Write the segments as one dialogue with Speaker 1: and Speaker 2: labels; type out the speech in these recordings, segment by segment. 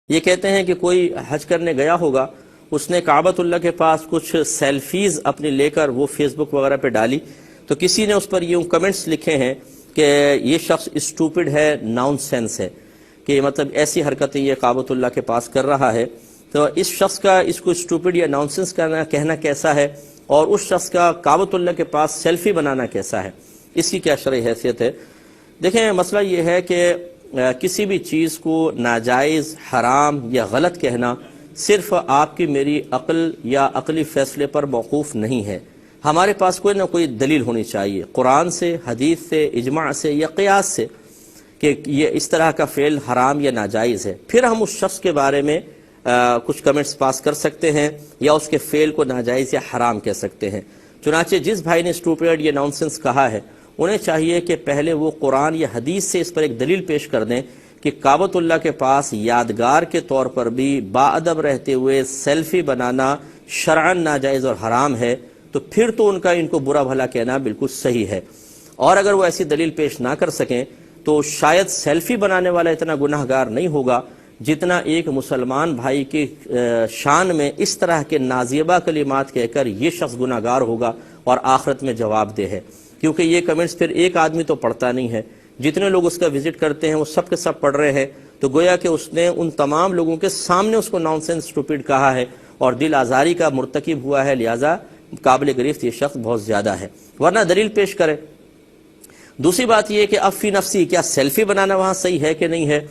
Speaker 1: یہ کہتے ہیں کہ کوئی حج کرنے گیا ہوگا، اس نے کعبۃ اللہ کے پاس کچھ سیلفیز اپنی لے کر وہ فیس بک وغیرہ پہ ڈالی، تو کسی نے اس پر یوں کمنٹس لکھے ہیں کہ یہ شخص اسٹوپڈ ہے، ناؤن سینس ہے، کہ مطلب ایسی حرکتیں یہ کعبۃ اللہ کے پاس کر رہا ہے، تو اس شخص کا اس کو اسٹوپڈ یا ناؤن سینس کہنا کیسا ہے، اور اس شخص کا کعبۃ اللہ کے پاس سیلفی بنانا کیسا ہے، اس کی کیا شرعی حیثیت ہے؟ دیکھیں، مسئلہ یہ ہے کہ کسی بھی چیز کو ناجائز، حرام یا غلط کہنا صرف آپ کی میری عقل یا عقلی فیصلے پر موقوف نہیں ہے۔ ہمارے پاس کوئی نہ کوئی دلیل ہونی چاہیے، قرآن سے، حدیث سے، اجماع سے یا قیاس سے، کہ یہ اس طرح کا فعل حرام یا ناجائز ہے، پھر ہم اس شخص کے بارے میں کچھ کمنٹس پاس کر سکتے ہیں یا اس کے فعل کو ناجائز یا حرام کہہ سکتے ہیں۔ چنانچہ جس بھائی نے اسٹوپڈ یا نانسنس کہا ہے، انہیں چاہیے کہ پہلے وہ قرآن یا حدیث سے اس پر ایک دلیل پیش کر دیں کہ کعبۃ اللہ کے پاس یادگار کے طور پر بھی باادب رہتے ہوئے سیلفی بنانا شرعاً ناجائز اور حرام ہے، تو پھر تو ان کو برا بھلا کہنا بالکل صحیح ہے۔ اور اگر وہ ایسی دلیل پیش نہ کر سکیں تو شاید سیلفی بنانے والا اتنا گناہ گار نہیں ہوگا جتنا ایک مسلمان بھائی کی شان میں اس طرح کے نازیبہ کلمات کہہ کر یہ شخص گناہ گار ہوگا اور آخرت میں جواب دہ ہے، کیونکہ یہ کمنٹس پھر ایک آدمی تو پڑھتا نہیں ہے، جتنے لوگ اس کا وزٹ کرتے ہیں وہ سب کے سب پڑھ رہے ہیں، تو گویا کہ اس نے ان تمام لوگوں کے سامنے اس کو نان سینس اسٹوپڈ کہا ہے اور دل آزاری کا مرتکب ہوا ہے، لہذا قابل گرفت یہ شخص بہت زیادہ ہے، ورنہ دلیل پیش کرے۔ دوسری بات یہ کہ اب فی نفسی کیا سیلفی بنانا وہاں صحیح ہے کہ نہیں ہے؟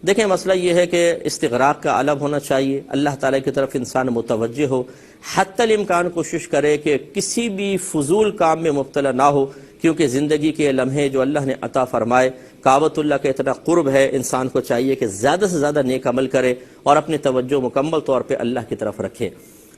Speaker 1: دیکھیں، مسئلہ یہ ہے کہ استغراق کا علم ہونا چاہیے، اللہ تعالیٰ کی طرف انسان متوجہ ہو، حتی الامکان کوشش کرے کہ کسی بھی فضول کام میں مبتلا نہ ہو، کیونکہ زندگی کے لمحے جو اللہ نے عطا فرمائے، کعبۃ اللہ کا اتنا قرب ہے، انسان کو چاہیے کہ زیادہ سے زیادہ نیک عمل کرے اور اپنی توجہ مکمل طور پہ اللہ کی طرف رکھے۔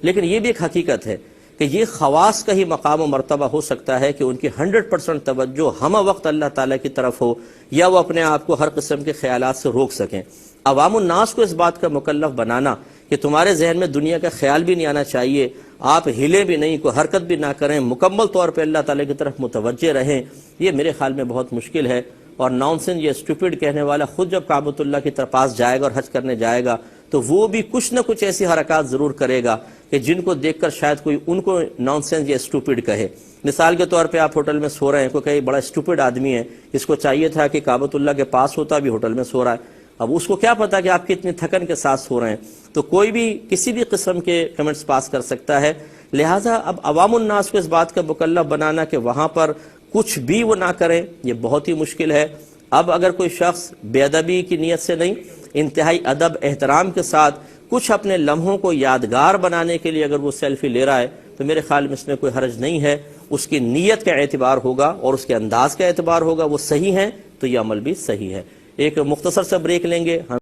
Speaker 1: لیکن یہ بھی ایک حقیقت ہے کہ یہ خواص کا ہی مقام و مرتبہ ہو سکتا ہے کہ ان کی 100% توجہ ہمہ وقت اللہ تعالیٰ کی طرف ہو، یا وہ اپنے آپ کو ہر قسم کے خیالات سے روک سکیں۔ عوام الناس کو اس بات کا مکلف بنانا کہ تمہارے ذہن میں دنیا کا خیال بھی نہیں آنا چاہیے، آپ ہلیں بھی نہیں، کوئی حرکت بھی نہ کریں، مکمل طور پہ اللہ تعالیٰ کی طرف متوجہ رہیں، یہ میرے خیال میں بہت مشکل ہے۔ اور نانسن یا اسٹوپڈ کہنے والا خود جب کعبۃ اللہ کی طرف پاس جائے گا اور حج کرنے جائے گا تو وہ بھی کچھ نہ کچھ ایسی حرکات ضرور کرے گا کہ جن کو دیکھ کر شاید کوئی ان کو نانسنس یا اسٹوپڈ کہے۔ مثال کے طور پہ آپ ہوٹل میں سو رہے ہیں، کوئی کہے بڑا اسٹوپڈ آدمی ہے، اس کو چاہیے تھا کہ کعبۃ اللہ کے پاس ہوتا، بھی ہوٹل میں سو رہا ہے۔ اب اس کو کیا پتا کہ آپ کتنی تھکن کے ساتھ سو رہے ہیں؟ تو کوئی بھی کسی بھی قسم کے کمنٹس پاس کر سکتا ہے، لہٰذا اب عوام الناس کو اس بات کا مکلف بنانا کہ وہاں پر کچھ بھی وہ نہ کریں، یہ بہت ہی مشکل ہے۔ اب اگر کوئی شخص بے ادبی کی نیت سے نہیں، انتہائی ادب احترام کے ساتھ کچھ اپنے لمحوں کو یادگار بنانے کے لیے اگر وہ سیلفی لے رہا ہے تو میرے خیال میں اس میں کوئی حرج نہیں ہے، اس کی نیت کا اعتبار ہوگا اور اس کے انداز کا اعتبار ہوگا، وہ صحیح ہیں تو یہ عمل بھی صحیح ہے۔ ایک مختصر سا بریک لیں گے۔